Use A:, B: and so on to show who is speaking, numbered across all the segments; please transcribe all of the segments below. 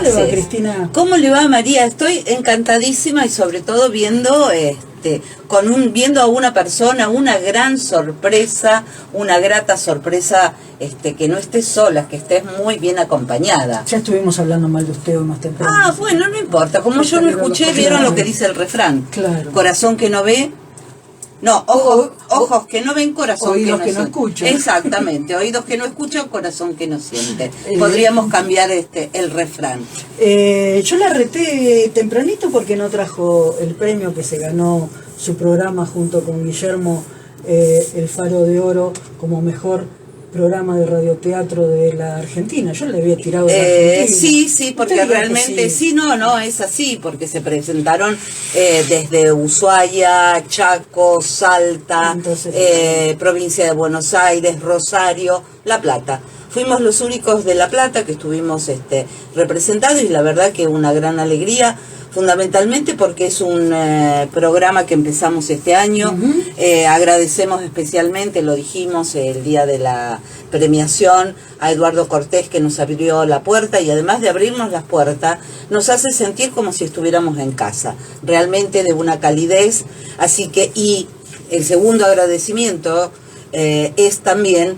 A: ¿Cómo le va, Cristina?
B: ¿Cómo le va, María? Estoy encantadísima y sobre todo viendo viendo a una persona, una gran sorpresa, una grata sorpresa, que no estés sola, que estés muy bien acompañada.
A: Ya estuvimos hablando mal de usted hoy más temprano.
B: Ah, bueno, no importa. Como yo no escuché, vieron lo que dice el refrán.
A: Claro.
B: Corazón que no ve. No, ojos que no ven, corazón
A: oídos
B: que no
A: escuchan.
B: Exactamente, oídos que no escuchan, corazón que no siente. Podríamos cambiar el refrán.
A: Yo la reté tempranito porque no trajo el premio que se ganó su programa junto con Guillermo, El Faro de Oro, como mejor programa de radioteatro de la Argentina. Yo le había tirado de la Argentina.
B: Sí, porque realmente no, es así, porque se presentaron desde Ushuaia, Chaco, Salta, provincia de Buenos Aires, Rosario, La Plata. Fuimos los únicos de La Plata que estuvimos representados y la verdad que una gran alegría, fundamentalmente porque es un programa que empezamos este año. Agradecemos especialmente, lo dijimos el día de la premiación, a Eduardo Cortés, que nos abrió la puerta, y además de abrirnos las puertas, nos hace sentir como si estuviéramos en casa, realmente de una calidez. Así que, y el segundo agradecimiento es también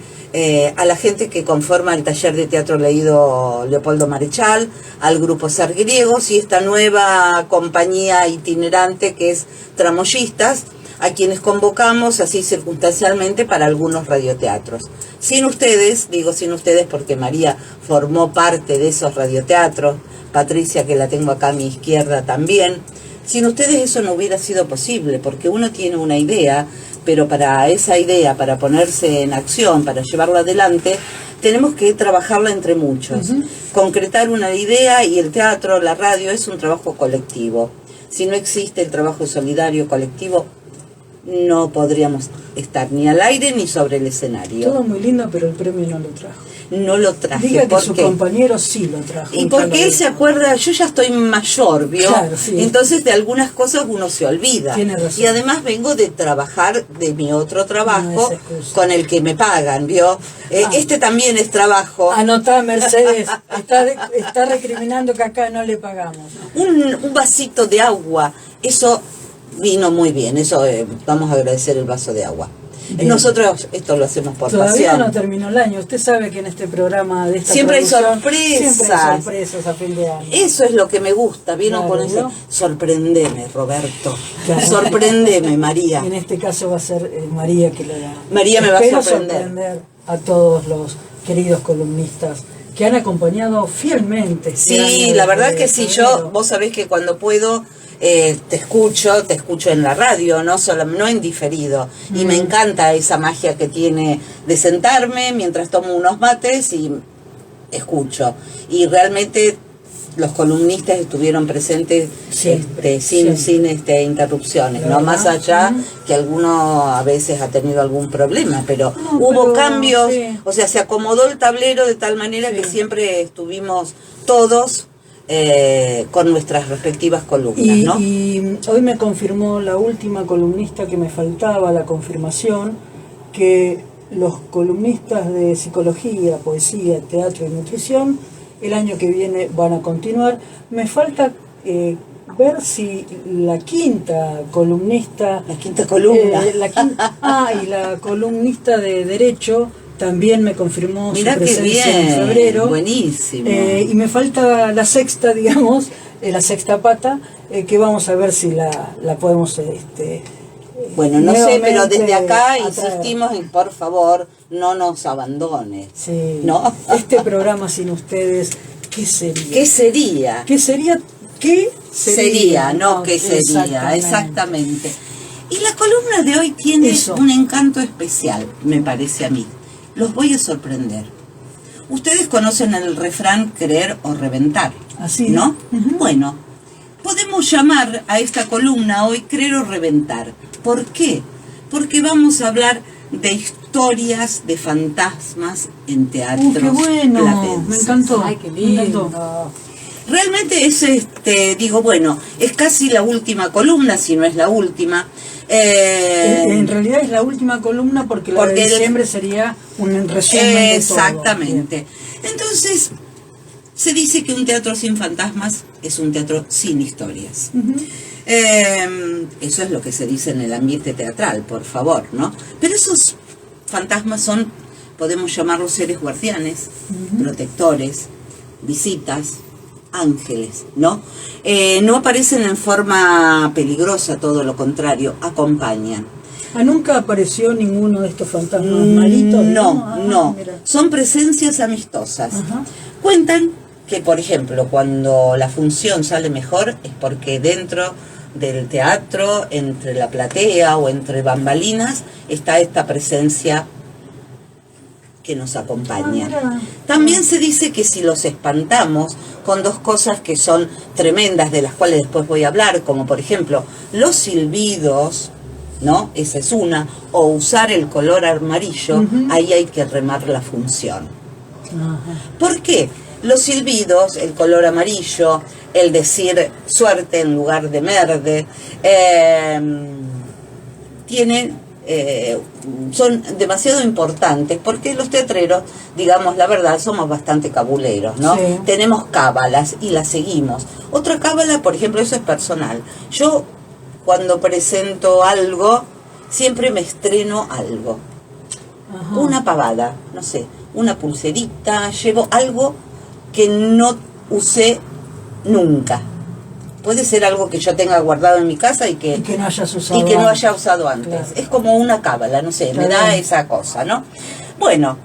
B: a la gente que conforma el taller de teatro leído Leopoldo Marechal, al grupo Ser Griegos y esta nueva compañía itinerante que es Tramoyistas, a quienes convocamos así circunstancialmente para algunos radioteatros. Sin ustedes, digo sin ustedes porque María formó parte de esos radioteatros, Patricia, que la tengo acá a mi izquierda también, sin ustedes eso no hubiera sido posible, porque uno tiene una idea, pero para esa idea, para ponerse en acción, para llevarla adelante, tenemos que trabajarla entre muchos. Concretar una idea, y el teatro, la radio, es un trabajo colectivo. Si no existe el trabajo solidario colectivo, no podríamos estar ni al aire ni sobre el escenario.
A: Todo muy lindo, pero el premio no lo trajo.
B: No lo traje.
A: Diga que su compañero sí lo trajo.
B: Y porque él se acuerda, yo ya estoy mayor, ¿vio?
A: Claro, sí.
B: Entonces de algunas cosas uno se olvida.
A: Tiene razón.
B: Y además vengo de trabajar de mi otro trabajo,
A: no
B: con el que me pagan, ¿vio? Este también es trabajo.
A: Anotá, Mercedes, está recriminando que acá no le pagamos.
B: Un vasito de agua, eso vino muy bien, eso vamos a agradecer el vaso de agua. Bien. Nosotros esto lo hacemos por
A: Todavía
B: pasión.
A: No terminó el año. Usted sabe que en este programa de esta
B: siempre hay sorpresas.
A: Siempre hay sorpresas a fin de año.
B: Eso es lo que me gusta. ¿Vieron con eso? Sorprendeme, Roberto. Claro. Sorprendeme, María.
A: En este caso va a ser María que lo da.
B: María me va a sorprender
A: a todos los queridos columnistas que han acompañado fielmente.
B: Sí, la verdad que sí. Vos sabés que cuando puedo te escucho en la radio, no en diferido. Y me encanta esa magia que tiene de sentarme mientras tomo unos mates y escucho. Y realmente los columnistas estuvieron presentes sin interrupciones, ¿no? Más allá que alguno a veces ha tenido algún problema, pero hubo cambios, o sea, se acomodó el tablero de tal manera que siempre estuvimos todos con nuestras respectivas columnas, ¿no?
A: Y hoy me confirmó la última columnista que me faltaba, la confirmación, que los columnistas de psicología, poesía, teatro y nutrición, el año que viene van a continuar. Me falta ver si la quinta columnista...
B: La quinta columna.
A: Y la columnista de Derecho también me confirmó
B: Mirá
A: su presencia
B: qué bien,
A: en febrero.
B: Buenísimo.
A: Y me falta la sexta, digamos, la sexta pata, que vamos a ver si la podemos...
B: bueno, no sé, pero desde acá insistimos en, por favor, no nos abandones.
A: Sí.
B: ¿No?
A: Este programa sin ustedes, ¿qué sería?
B: ¿Qué sería?
A: ¿Qué sería? ¿Qué
B: sería? No, ¿qué sería? Exactamente. Y la columna de hoy tiene un encanto especial, me parece a mí. Los voy a sorprender. Ustedes conocen el refrán creer o reventar,
A: así,
B: ¿no? Bueno, podemos llamar a esta columna hoy creer o reventar. ¿Por qué? Porque vamos a hablar de historias de fantasmas en teatros
A: ¡qué bueno!
B: platenses.
A: Me encantó.
C: Ay, qué lindo.
B: Realmente es, es casi la última columna, si no es la última.
A: En realidad es la última columna porque la de diciembre sería un resumen de todo.
B: Exactamente. Entonces, Se dice que un teatro sin fantasmas es un teatro sin historias. Eso es lo que se dice en el ambiente teatral, por favor, ¿no? Pero esos fantasmas son, podemos llamarlos seres guardianes, protectores, visitas, ángeles, ¿no? No aparecen en forma peligrosa, todo lo contrario, acompañan.
A: ¿Nunca apareció ninguno de estos fantasmas malitos?
B: No. Son presencias amistosas. Cuentan que, por ejemplo, cuando la función sale mejor es porque dentro del teatro, entre la platea o entre bambalinas, está esta presencia que nos acompaña. También se dice que si los espantamos con dos cosas que son tremendas, de las cuales después voy a hablar, como por ejemplo los silbidos, ¿no? Esa es una, o usar el color amarillo, ahí hay que remar la función. ¿Por qué? Los silbidos, el color amarillo, el decir suerte en lugar de merde, son demasiado importantes, porque los teatreros, digamos la verdad, somos bastante cabuleros, ¿no? Sí. Tenemos cábalas y las seguimos. Otra cábala, por ejemplo, eso es personal. Yo, cuando presento algo, siempre me estreno algo. Una pavada, no sé, una pulserita, llevo algo que no usé nunca. Puede ser algo que yo tenga guardado en mi casa y que
A: no hayas usado
B: y que no haya usado antes. Claro. Es como una cábala, no sé, me da esa cosa, ¿no? Bueno.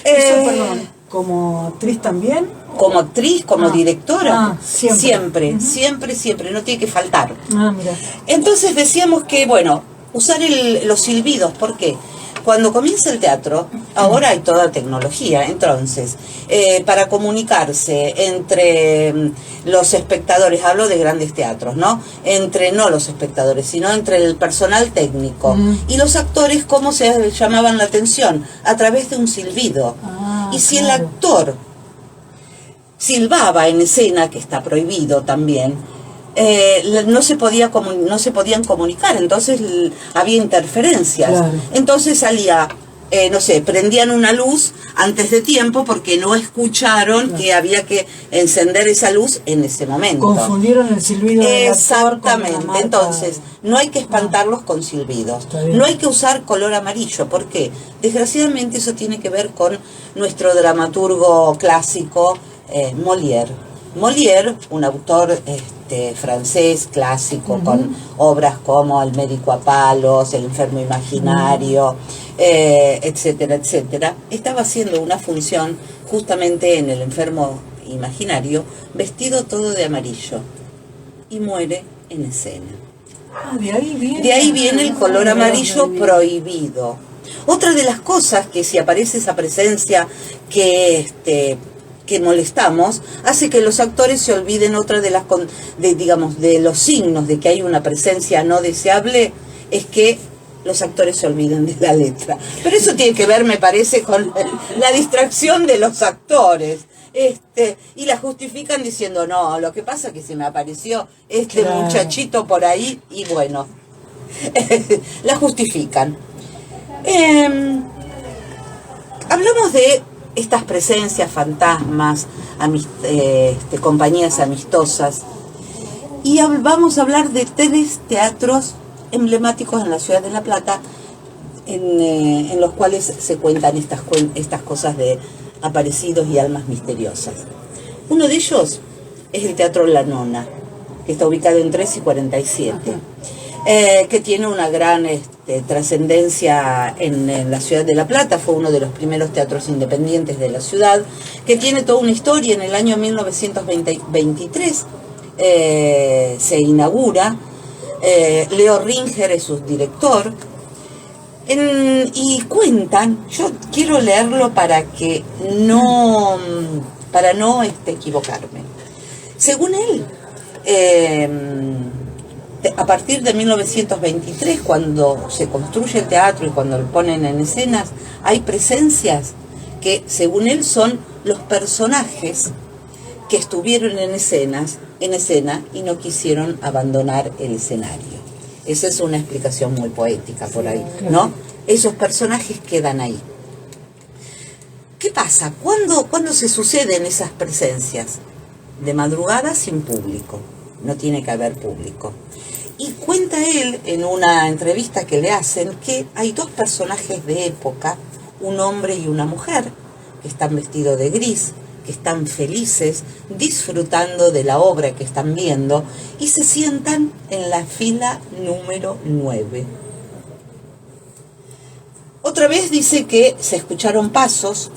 A: Perdón, ¿como actriz también?
B: Como actriz, como directora.
A: Siempre.
B: Siempre, no tiene que faltar.
A: Mira.
B: Entonces decíamos que, bueno, usar los silbidos, ¿por qué? Cuando comienza el teatro, ahora hay toda tecnología, entonces, para comunicarse entre los espectadores, hablo de grandes teatros, ¿no? No los espectadores, sino entre el personal técnico y los actores, ¿cómo se llamaban la atención? A través de un silbido. Y si el actor silbaba en escena, que está prohibido también, no se podían comunicar, entonces había interferencias. Claro. Entonces salía, no sé, prendían una luz antes de tiempo porque no escucharon que había que encender esa luz en ese momento.
A: Confundieron el silbido del actor con la marca.
B: Entonces, no hay que espantarlos con silbidos. No hay que usar color amarillo. ¿Por qué? Desgraciadamente eso tiene que ver con nuestro dramaturgo clásico, Molière. Molière, un autor francés clásico, con obras como El médico a palos, El enfermo imaginario, etcétera, etcétera, estaba haciendo una función justamente en El enfermo imaginario, vestido todo de amarillo, y muere en escena.
A: De
B: ahí viene el color amarillo prohibido. Otra de las cosas que, si aparece esa presencia que molestamos, hace que los actores se olviden. Otra de las de los signos de que hay una presencia no deseable es que los actores se olviden de la letra. Pero eso tiene que ver, me parece, con la distracción de los actores. Y la justifican diciendo, no, lo que pasa es que se me apareció muchachito por ahí, y bueno, la justifican. Hablamos de estas presencias, fantasmas, compañías amistosas, y vamos a hablar de 3 teatros emblemáticos en la ciudad de La Plata, en los cuales se cuentan estas cosas de aparecidos y almas misteriosas. Uno de ellos es el Teatro La Nona, que está ubicado en 3 y 47, que tiene una gran trascendencia en la ciudad de La Plata. Fue uno de los primeros teatros independientes de la ciudad, que tiene toda una historia. En el año 1923 se inaugura. Leo Ringer es su director, y cuentan, yo quiero leerlo para no equivocarme. Según él, a partir de 1923, cuando se construye el teatro y cuando lo ponen en escenas, hay presencias que, según él, son los personajes que estuvieron en escena y no quisieron abandonar el escenario. Esa es una explicación muy poética por ahí, ¿no? Esos personajes quedan ahí. ¿Qué pasa? ¿Cuándo se suceden esas presencias? De madrugada sin público, no tiene que haber público. Y cuenta él en una entrevista que le hacen que hay dos personajes de época, un hombre y una mujer, que están vestidos de gris, que están felices, disfrutando de la obra que están viendo, y se sientan en la fila número 9. Otra vez dice que se escucharon pasos,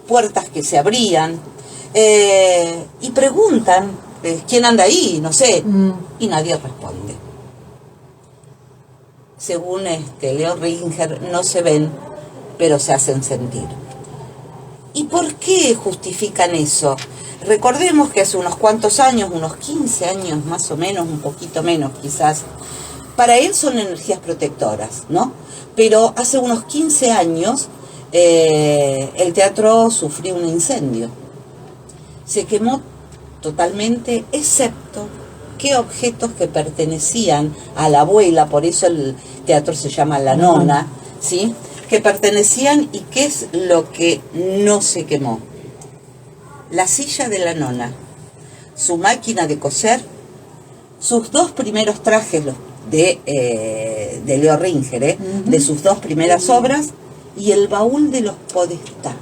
B: puertas que se abrían, y preguntan, ¿quién anda ahí? No sé, y nadie responde. Según Leo Ringer, no se ven, pero se hacen sentir. ¿Y por qué justifican eso? Recordemos que hace unos cuantos años, unos 15 años más o menos, un poquito menos quizás, para él son energías protectoras, ¿no? Pero hace unos 15 años el teatro sufrió un incendio. Se quemó totalmente, excepto que objetos que pertenecían a la abuela, por eso el teatro se llama La Nona, ¿sí? Que pertenecían, ¿y qué es lo que no se quemó? La silla de la nona, su máquina de coser, sus dos primeros trajes de Leo Ringer, de sus dos primeras obras, y el baúl de los Podestá.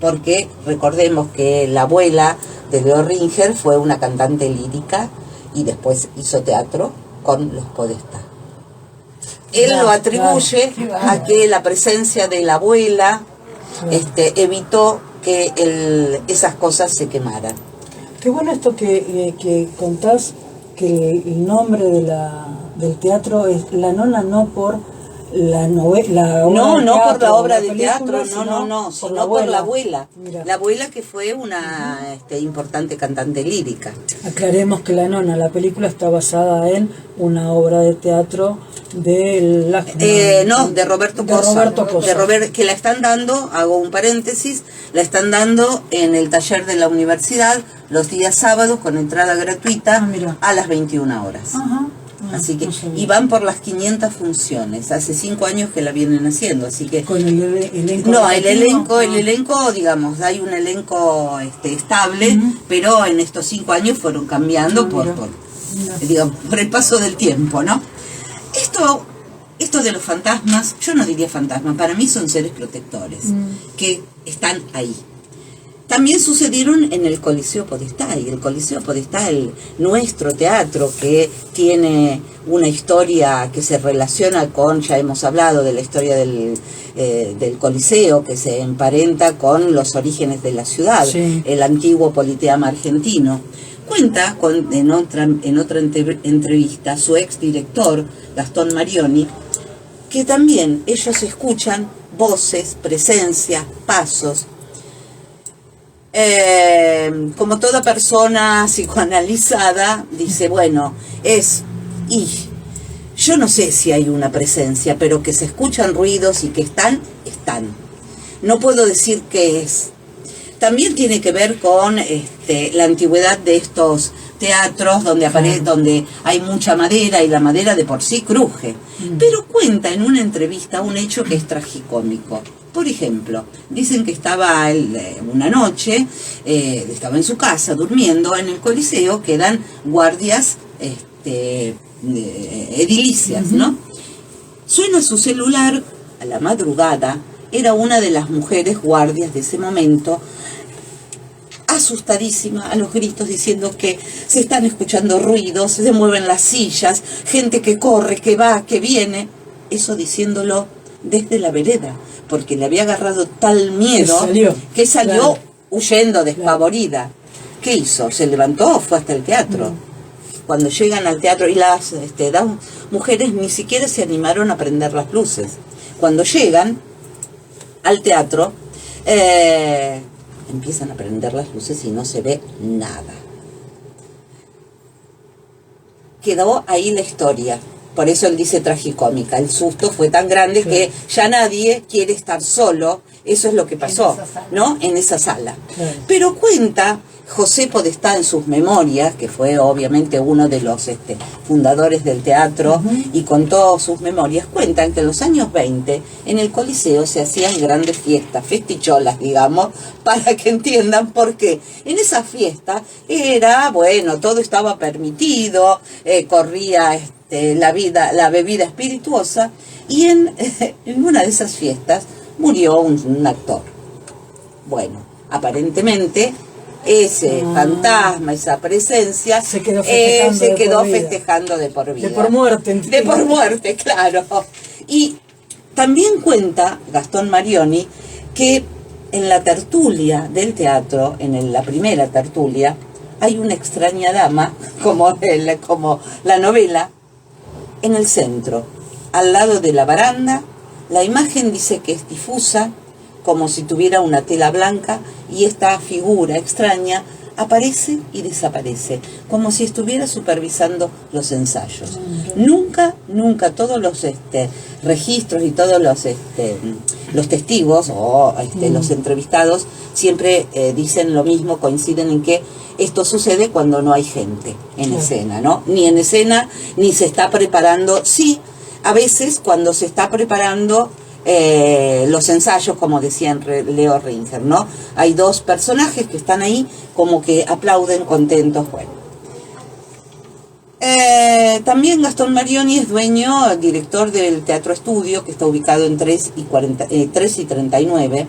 B: Porque recordemos que la abuela de Leo Ringer fue una cantante lírica y después hizo teatro con los Podestá. Él lo atribuye a que la presencia de la abuela evitó que esas cosas se quemaran.
A: Qué bueno esto que contás, que el nombre del teatro es La Nona, no por la novela,
B: no por la obra de teatro, sino por la abuela.
A: Mirá.
B: La abuela, que fue una importante cantante lírica.
A: Aclaremos que La Nona, la película, está basada en una obra de teatro de
B: Roberto Cossa. Que la están dando, hago un paréntesis, la están dando en el taller de la universidad los días sábados con entrada gratuita a las 21 horas.
A: Ajá.
B: Así que, y van por las 500 funciones, hace 5 años que la vienen haciendo, así que...
A: ¿Con el elenco?
B: No, el elenco, digamos, hay un elenco estable, pero en estos 5 años fueron cambiando por el paso del tiempo, ¿no? Esto de los fantasmas, yo no diría fantasmas, para mí son seres protectores, que están ahí. También sucedieron en el Coliseo Podestá, y el Coliseo Podestá, nuestro teatro, que tiene una historia que se relaciona con, ya hemos hablado de la historia del Coliseo, que se emparenta con los orígenes de la ciudad, el antiguo Politeama argentino. Cuenta en otra entrevista su exdirector, Gastón Marioni, que también ellos escuchan voces, presencias, pasos. Como toda persona psicoanalizada, dice, bueno, yo no sé si hay una presencia, pero que se escuchan ruidos y que están. No puedo decir qué es. También tiene que ver con la antigüedad de estos teatros donde hay mucha madera y la madera de por sí cruje. Pero cuenta en una entrevista un hecho que es tragicómico. Por ejemplo, dicen que estaba una noche, estaba en su casa durmiendo, en el Coliseo quedan guardias edilicias, ¿no? Suena su celular a la madrugada, era una de las mujeres guardias de ese momento, asustadísima, a los gritos, diciendo que se están escuchando ruidos, se mueven las sillas, gente que corre, que va, que viene, eso diciéndolo desde la vereda, porque le había agarrado tal miedo que salió huyendo, despavorida. ¿Qué hizo? Se levantó, fue hasta el teatro. Cuando llegan al teatro, y las mujeres ni siquiera se animaron a prender las luces. Cuando llegan al teatro, empiezan a prender las luces y no se ve nada. Quedó ahí la historia. Por eso él dice tragicómica. El susto fue tan grande que ya nadie quiere estar solo. Eso es lo que pasó, ¿no? En esa sala. Pero cuenta José Podestá en sus memorias, que fue obviamente uno de los fundadores del teatro, y contó sus memorias, cuentan que en los años 20 en el Coliseo se hacían grandes fiestas, festicholas, digamos, para que entiendan por qué. En esas fiestas era, bueno, todo estaba permitido, corría la bebida espirituosa, y en una de esas fiestas murió un actor. Bueno, aparentemente ese fantasma, esa presencia, se quedó festejando de por vida.
A: De por muerte.
B: De por muerte, claro. Y también cuenta Gastón Marioni que en la tertulia del teatro, en la primera tertulia, hay una extraña dama, como la novela, en el centro, al lado de la baranda. La imagen dice que es difusa, como si tuviera una tela blanca, y esta figura extraña aparece y desaparece, como si estuviera supervisando los ensayos. Nunca, todos los registros y todos los testigos o los entrevistados siempre dicen lo mismo, coinciden en que esto sucede cuando no hay gente en escena, ¿no? Ni en escena, ni se está preparando. Sí, a veces cuando se está preparando los ensayos, como decía Leo Ringer, ¿no? Hay dos personajes que están ahí como que aplauden contentos. Bueno, también Gastón Marioni es director del Teatro Estudio, que está ubicado en 3 y 39.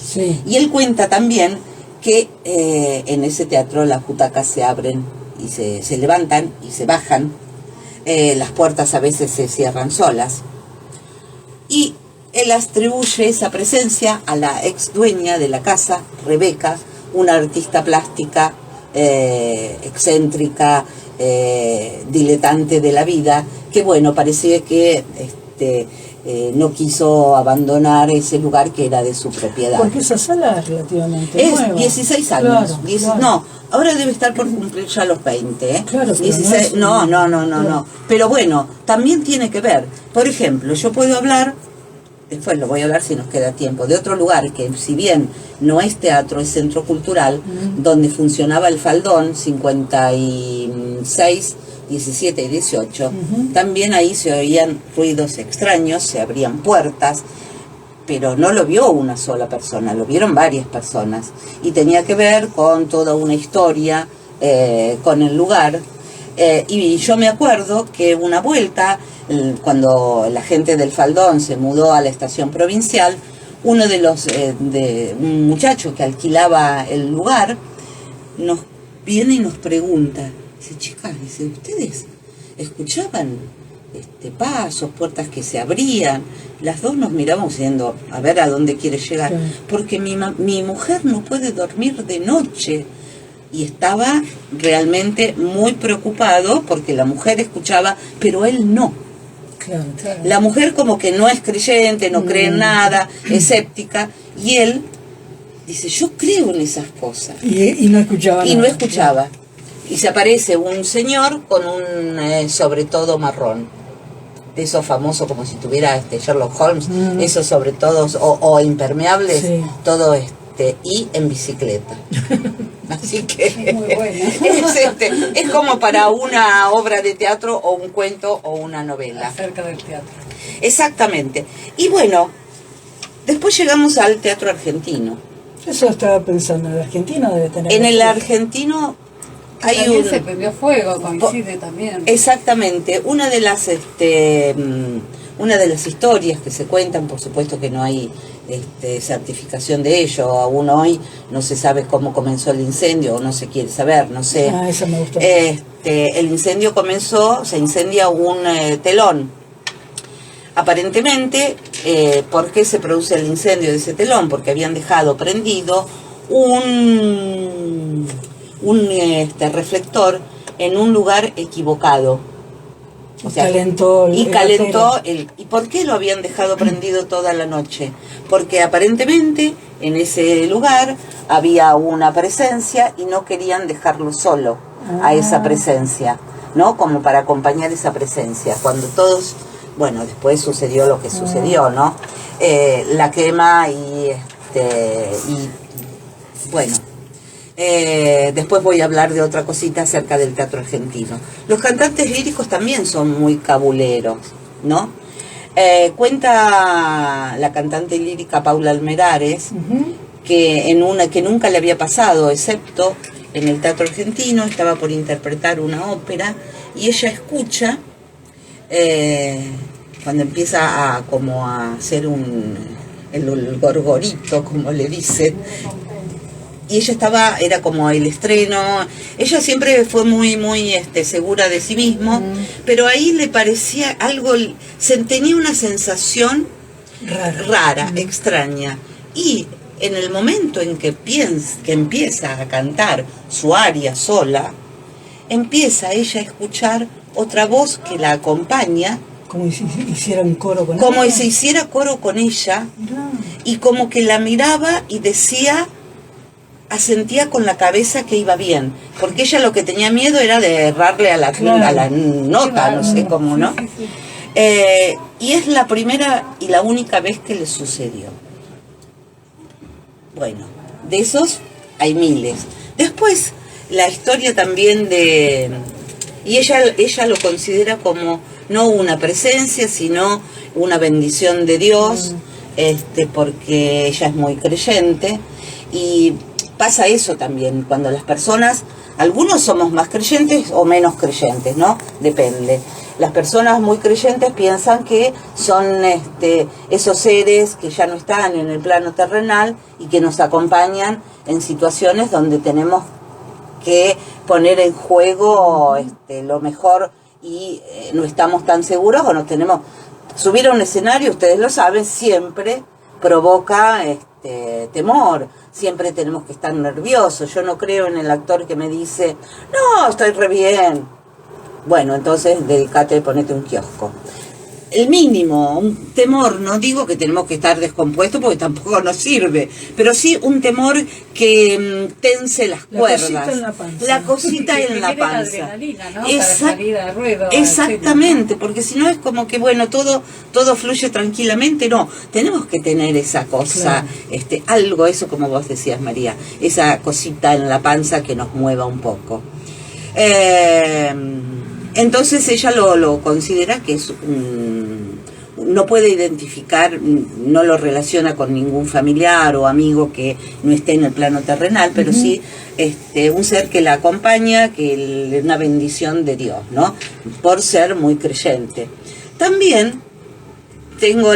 A: Sí.
B: Y él cuenta también que en ese teatro las butacas se abren y se levantan y se bajan. Las puertas a veces se cierran solas. Y él atribuye esa presencia a la ex dueña de la casa, Rebeca, una artista plástica excéntrica, diletante de la vida, que bueno, parecía que no quiso abandonar ese lugar que era de su propiedad.
A: Porque esa sala es relativamente nueva.
B: Es 16 años.
A: Claro.
B: No, ahora debe estar por cumplir ya los 20, ¿eh?
A: Claro,
B: 16, no. Pero bueno, también tiene que ver. Por ejemplo, yo puedo hablar, después lo voy a hablar si nos queda tiempo, de otro lugar que, si bien no es teatro, es centro cultural, donde funcionaba el Faldón, 56, 17 y 18, también ahí se oían ruidos extraños, se abrían puertas, pero no lo vio una sola persona, lo vieron varias personas, y tenía que ver con toda una historia, con el lugar. Y yo me acuerdo que una vuelta, cuando la gente del Faldón se mudó a la estación provincial, uno de los un muchacho que alquilaba el lugar nos viene y nos pregunta, dice, chicas, dice, ¿ustedes escuchaban pasos, puertas que se abrían? Las dos nos miramos diciendo, a ver a dónde quiere llegar, porque mi mujer no puede dormir de noche. Y estaba realmente muy preocupado porque la mujer escuchaba, pero él no.
A: Claro.
B: La mujer como que no es creyente, no cree en nada, escéptica, y él dice, yo creo en esas cosas.
A: Y no escuchaba
B: y
A: nada.
B: no escuchaba. Y se aparece un señor con un sobre todo marrón, de esos famosos como si tuviera Sherlock Holmes, esos sobre todos o impermeables, todo y en bicicleta. Así que
A: muy bueno.
B: es como para una obra de teatro o un cuento o una novela.
A: Acerca del teatro.
B: Exactamente. Y bueno, después llegamos al teatro argentino.
A: Eso estaba pensando, el argentino debe tener...
B: En el argentino hay
C: también se prendió fuego, coincide también.
B: Exactamente. Una de las historias que se cuentan, por supuesto que no hay certificación de ello, aún hoy no se sabe cómo comenzó el incendio, o no se quiere saber, no sé.
A: Eso me gustó.
B: El incendio se incendia un telón. Aparentemente, ¿por qué se produce el incendio de ese telón? Porque habían dejado prendido un reflector en un lugar equivocado. O sea, calentó ¿Y por qué lo habían dejado prendido toda la noche? Porque aparentemente en ese lugar había una presencia y no querían dejarlo solo a esa presencia, ¿no? Como para acompañar esa presencia. Cuando todos, bueno, después sucedió lo que sucedió, ¿no? La quema y bueno. Después voy a hablar de otra cosita acerca del teatro argentino. Los cantantes líricos también son muy cabuleros, ¿no? Cuenta la cantante lírica Paula Almerares que que nunca le había pasado, excepto en el teatro argentino, estaba por interpretar una ópera y ella escucha cuando empieza a como a hacer el gorgorito, como le dicen. Y ella era como el estreno, ella siempre fue muy segura de sí mismo, pero ahí le parecía algo, tenía una sensación rara, extraña. Y en el momento en que empieza a cantar su aria sola, empieza ella a escuchar otra voz que la acompaña,
A: como si hiciera un coro con
B: como
A: ella.
B: si hiciera coro con ella, y como que la miraba y decía, asentía con la cabeza que iba bien, porque ella lo que tenía miedo era de errarle a la nota, no sé cómo, ¿no? Y es la primera y la única vez que le sucedió. Bueno, de esos hay miles. Después, la historia también y ella lo considera como no una presencia, sino una bendición de Dios, porque ella es muy creyente, y pasa eso también, cuando las personas, algunos somos más creyentes o menos creyentes, ¿no? Depende. Las personas muy creyentes piensan que son esos seres que ya no están en el plano terrenal y que nos acompañan en situaciones donde tenemos que poner en juego lo mejor y no estamos tan seguros o nos tenemos... Subir a un escenario, ustedes lo saben, siempre provoca temor, siempre tenemos que estar nerviosos. Yo no creo en el actor que me dice, no, estoy re bien. Bueno, entonces dedícate, ponete un kiosco. El mínimo, un temor, no digo que tenemos que estar descompuestos porque tampoco nos sirve, pero sí un temor que tense las cuerdas. La cosita en la panza.
C: Adrenalina, ¿no? Para salir a ruedo,
B: exactamente, porque si no es como que bueno, todo fluye tranquilamente. No, tenemos que tener esa cosa, algo, eso como vos decías, María, esa cosita en la panza que nos mueva un poco. Entonces ella lo considera que es no puede identificar, no lo relaciona con ningún familiar o amigo que no esté en el plano terrenal, pero sí un ser que la acompaña, que es una bendición de Dios, ¿no? Por ser muy creyente. También tengo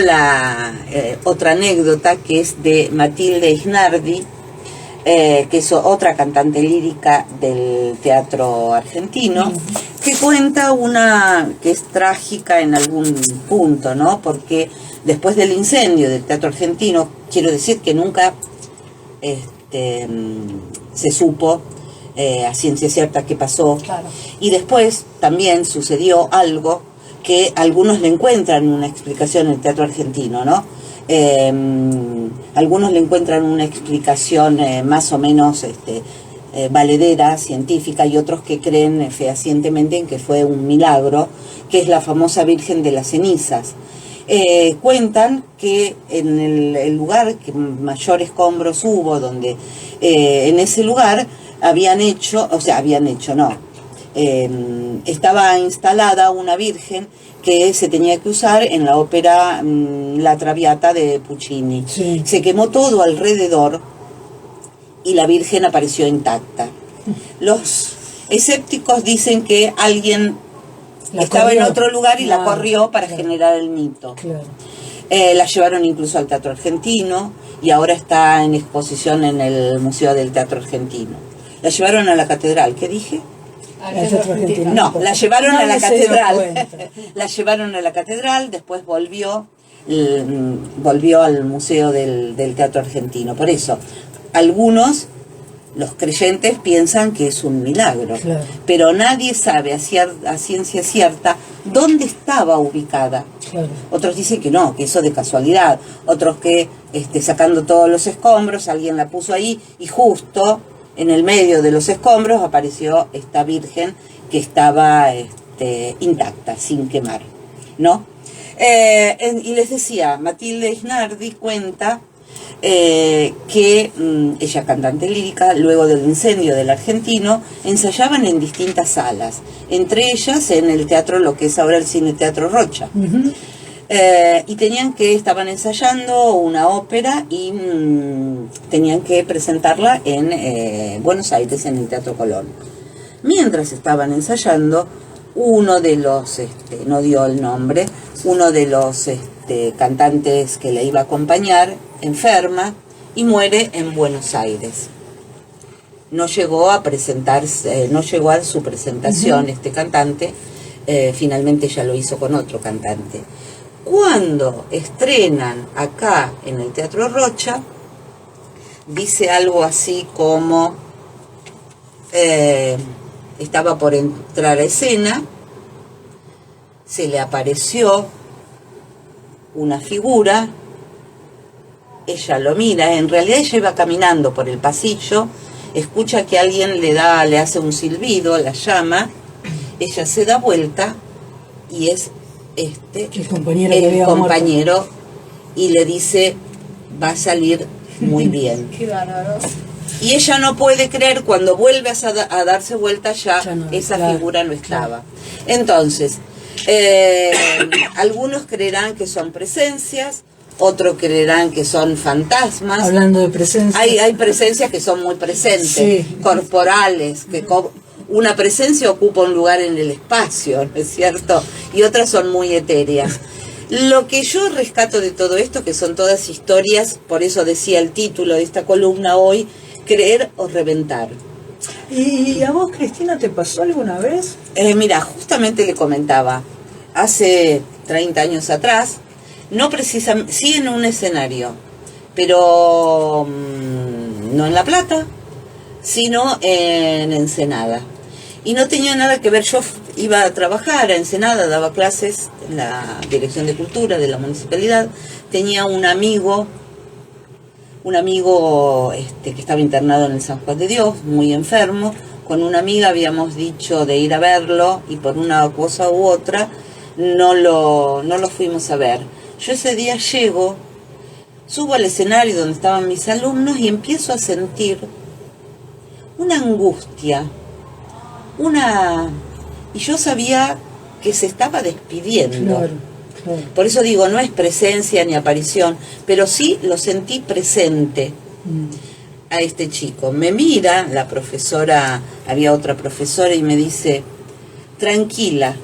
B: otra anécdota que es de Matilde Isnardi, que es otra cantante lírica del teatro argentino, que cuenta una que es trágica en algún punto, ¿no? Porque después del incendio del teatro argentino, quiero decir que nunca se supo a ciencia cierta qué pasó. Claro. Y después también sucedió algo que algunos le encuentran una explicación en el teatro argentino, ¿no? Algunos le encuentran una explicación más o menos valedera, científica, y otros que creen fehacientemente en que fue un milagro, que es la famosa Virgen de las Cenizas. Cuentan que en el lugar que mayor escombros hubo, donde en ese lugar estaba instalada una virgen que se tenía que usar en la ópera La Traviata de Puccini. Sí. Se quemó todo alrededor y la Virgen apareció intacta. Los escépticos dicen que alguien estaba en otro lugar y la corrió para generar el mito. Claro. La llevaron incluso al Teatro Argentino y ahora está en exposición en el Museo del Teatro Argentino. La llevaron a la catedral, ¿qué dije? No, la llevaron a la catedral. La llevaron a la catedral, después volvió al Museo del Teatro Argentino. Por eso, algunos, los creyentes, piensan que es un milagro, claro, pero nadie sabe a ciencia cierta dónde estaba ubicada. Claro. Otros dicen que no, que eso de casualidad. Otros que sacando todos los escombros, alguien la puso ahí y justo en el medio de los escombros apareció esta virgen que estaba intacta, sin quemar, ¿no? Y les decía, Matilde Isnardi cuenta que ella, cantante lírica, luego del incendio del Argentino, ensayaban en distintas salas, entre ellas en el teatro, lo que es ahora el Cine Teatro Rocha. Y estaban ensayando una ópera y tenían que presentarla en Buenos Aires, en el Teatro Colón. Mientras estaban ensayando, uno de los, no dio el nombre, uno de los cantantes que le iba a acompañar, enferma y muere en Buenos Aires. No llegó a presentarse, no llegó a su presentación este cantante, finalmente ya lo hizo con otro cantante. Cuando estrenan acá en el Teatro Rocha, dice algo así como estaba por entrar a escena, se le apareció una figura, ella lo mira, en realidad ella iba caminando por el pasillo, escucha que alguien le hace un silbido, la llama, ella se da vuelta y es el compañero y le dice, va a salir muy bien.
C: Qué bárbaro.
B: Y ella no puede creer, cuando vuelve a darse vuelta ya no, esa figura no estaba. Claro. Entonces, algunos creerán que son presencias, otros creerán que son fantasmas.
A: Hablando de presencias.
B: Hay presencias que son muy presentes, sí, corporales, que una presencia ocupa un lugar en el espacio, ¿no es cierto? Y otras son muy etéreas. Lo que yo rescato de todo esto, que son todas historias, por eso decía el título de esta columna hoy, creer o reventar.
A: ¿Y a vos, Cristina, te pasó alguna vez?
B: Mira, justamente le comentaba, hace 30 años atrás, no precisamente, sí en un escenario, pero no en La Plata, sino en Ensenada. Y no tenía nada que ver, yo iba a trabajar a Ensenada, daba clases en la Dirección de Cultura de la Municipalidad, tenía un amigo que estaba internado en el San Juan de Dios, muy enfermo. Con una amiga habíamos dicho de ir a verlo y por una cosa u otra no lo fuimos a ver. Yo ese día llego, subo al escenario donde estaban mis alumnos y empiezo a sentir una angustia, y yo sabía que se estaba despidiendo. Claro. Por eso digo, no es presencia ni aparición, pero sí lo sentí presente a este chico. Me mira la profesora, había otra profesora, y me dice, tranquila,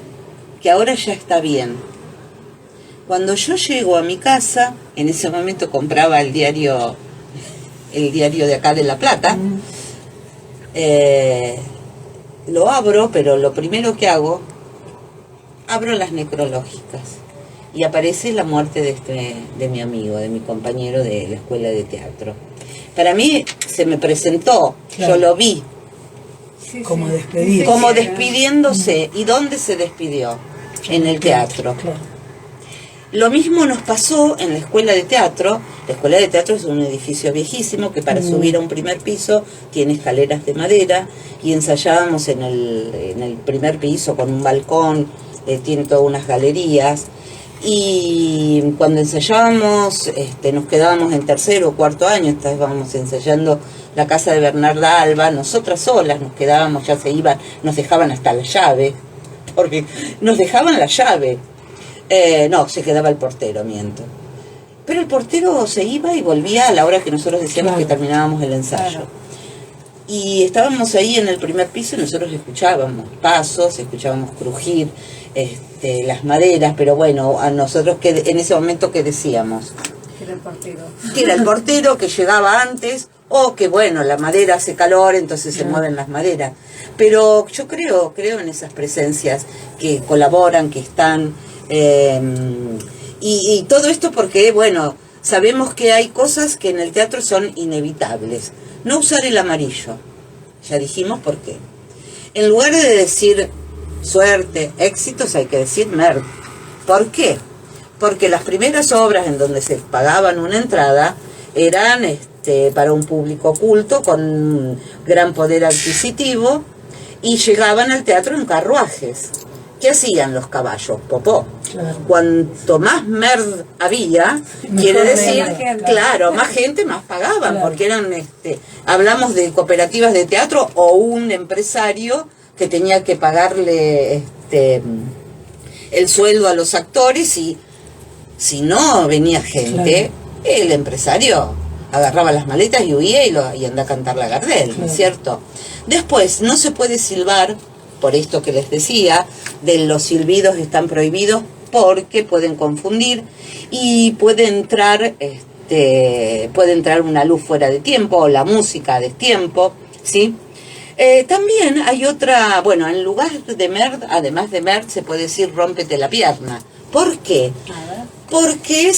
B: que ahora ya está bien. Cuando yo llego a mi casa, en ese momento compraba el diario de acá de La Plata, lo abro, pero lo primero que hago, abro las necrológicas. Y aparece la muerte de mi amigo, de mi compañero de la escuela de teatro. Para mí se me presentó, claro. Yo lo vi.
A: Sí, como despedido.
B: Como despidiéndose. ¿Y dónde se despidió? En el teatro. Claro. Lo mismo nos pasó en la escuela de teatro. La escuela de teatro es un edificio viejísimo que para subir a un primer piso tiene escaleras de madera, y ensayábamos en el primer piso con un balcón, tiene todas unas galerías. Y cuando ensayábamos, nos quedábamos en tercero o cuarto año, estábamos ensayando la casa de Bernarda Alba, nosotras solas nos quedábamos, ya se iban, nos dejaban hasta la llave, porque nos dejaban la llave. No, se quedaba el portero, miento. Pero el portero se iba y volvía a la hora que nosotros decíamos, claro, que terminábamos el ensayo. Claro. Y estábamos ahí en el primer piso y nosotros escuchábamos pasos, escuchábamos crujir las maderas, pero bueno, a nosotros que en ese momento, ¿qué decíamos?
C: Que era el portero.
B: Que era el portero, que llegaba antes, o que bueno, la madera hace calor, entonces se mueven las maderas. Pero yo creo en esas presencias que colaboran, que están, y todo esto porque, bueno, sabemos que hay cosas que en el teatro son inevitables. No usar el amarillo, ya dijimos por qué. En lugar de decir suerte, éxitos, hay que decir merda. ¿Por qué? Porque las primeras obras en donde se pagaban una entrada eran para un público culto con gran poder adquisitivo, y llegaban al teatro en carruajes. ¿Qué hacían los caballos? Popó.
A: Claro.
B: Cuanto más MERD había,
A: Mejor
B: quiere decir,
C: más gente.
B: claro, más gente más pagaban,
A: Claro.
B: porque eran, hablamos de cooperativas de teatro o un empresario que tenía que pagarle el sueldo a los actores, y si no venía gente, el empresario agarraba las maletas y huía y andaba a cantar la Gardel, ¿no es cierto? Después, no se puede silbar, por esto que les decía, de los silbidos están prohibidos porque pueden confundir y puede entrar una luz fuera de tiempo o la música a destiempo, ¿sí? También hay otra, bueno, en lugar de MERD, además de MERD, se puede decir rómpete la pierna. ¿Por qué? Porque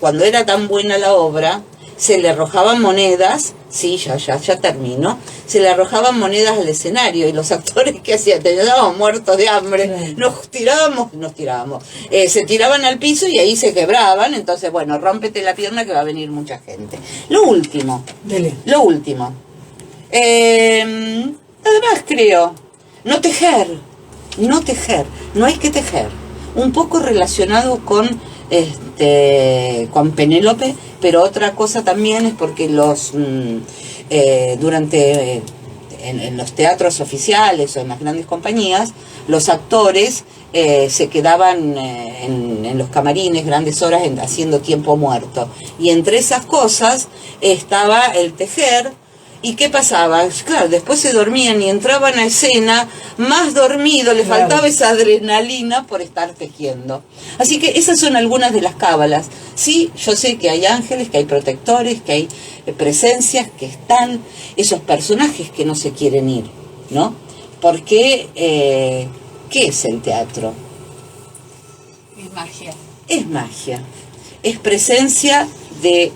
B: cuando era tan buena la obra, se le arrojaban monedas, sí, ya termino, se le arrojaban monedas al escenario, y los actores, ¿qué hacían? Terminábamos muertos de hambre, nos tirábamos, se tiraban al piso y ahí se quebraban. Entonces, bueno, rómpete la pierna que va a venir mucha gente. Lo último, además creo, no hay que tejer, un poco relacionado con Penélope, pero otra cosa también es porque en los teatros oficiales o en las grandes compañías, los actores se quedaban en los camarines grandes horas haciendo tiempo muerto, y entre esas cosas estaba el tejer. ¿Y qué pasaba? Claro, después se dormían y entraban a escena más dormido, le faltaba esa adrenalina por estar tejiendo. Así que esas son algunas de las cábalas. Sí, yo sé que hay ángeles, que hay protectores, que hay presencias, que están esos personajes que no se quieren ir, ¿no? Porque, ¿qué es el teatro?
C: Es magia.
B: Es magia. Es presencia de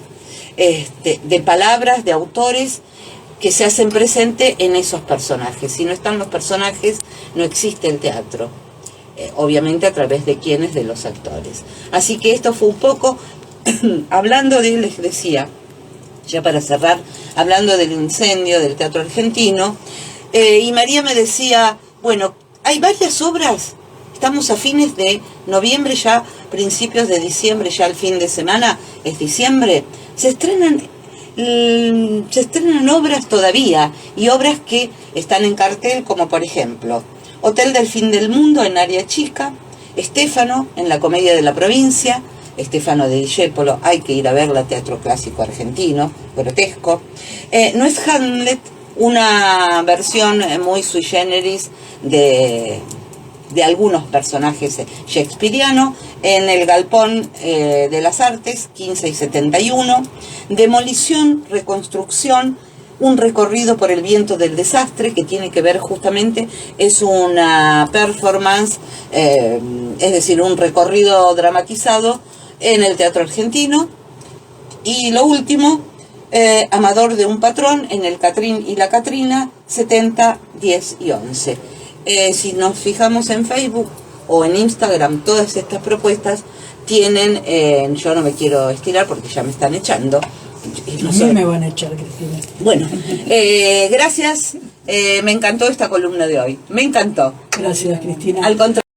B: palabras, de autores que se hacen presente en esos personajes. Si no están los personajes, no existe el teatro. Obviamente a través de quienes, de los actores. Así que esto fue un poco, hablando les decía, ya para cerrar, hablando del incendio del Teatro Argentino, y María me decía, bueno, hay varias obras, estamos a fines de noviembre, ya principios de diciembre, ya el fin de semana es diciembre, se estrenan obras todavía, y obras que están en cartel, como por ejemplo Hotel del Fin del Mundo en Área Chica, Estéfano en la Comedia de la Provincia, Estéfano de Discépolo, hay que ir a verla, teatro clásico argentino, grotesco. No es Hamlet, una versión muy sui generis de algunos personajes shakespearianos, en el Galpón de las Artes, 15 y 71, Demolición, Reconstrucción, un recorrido por el viento del desastre, que tiene que ver justamente, es una performance, es decir, un recorrido dramatizado en el Teatro Argentino. Y lo último, Amador de un patrón, en el Catrín y la Catrina, 70, 10 y 11. Si nos fijamos en Facebook o en Instagram, todas estas propuestas tienen, yo no me quiero estirar porque ya me están echando.
A: No sé, me van a echar, Cristina.
B: Bueno, gracias, me encantó esta columna de hoy, me encantó.
A: Gracias, Cristina.
B: Al contrario.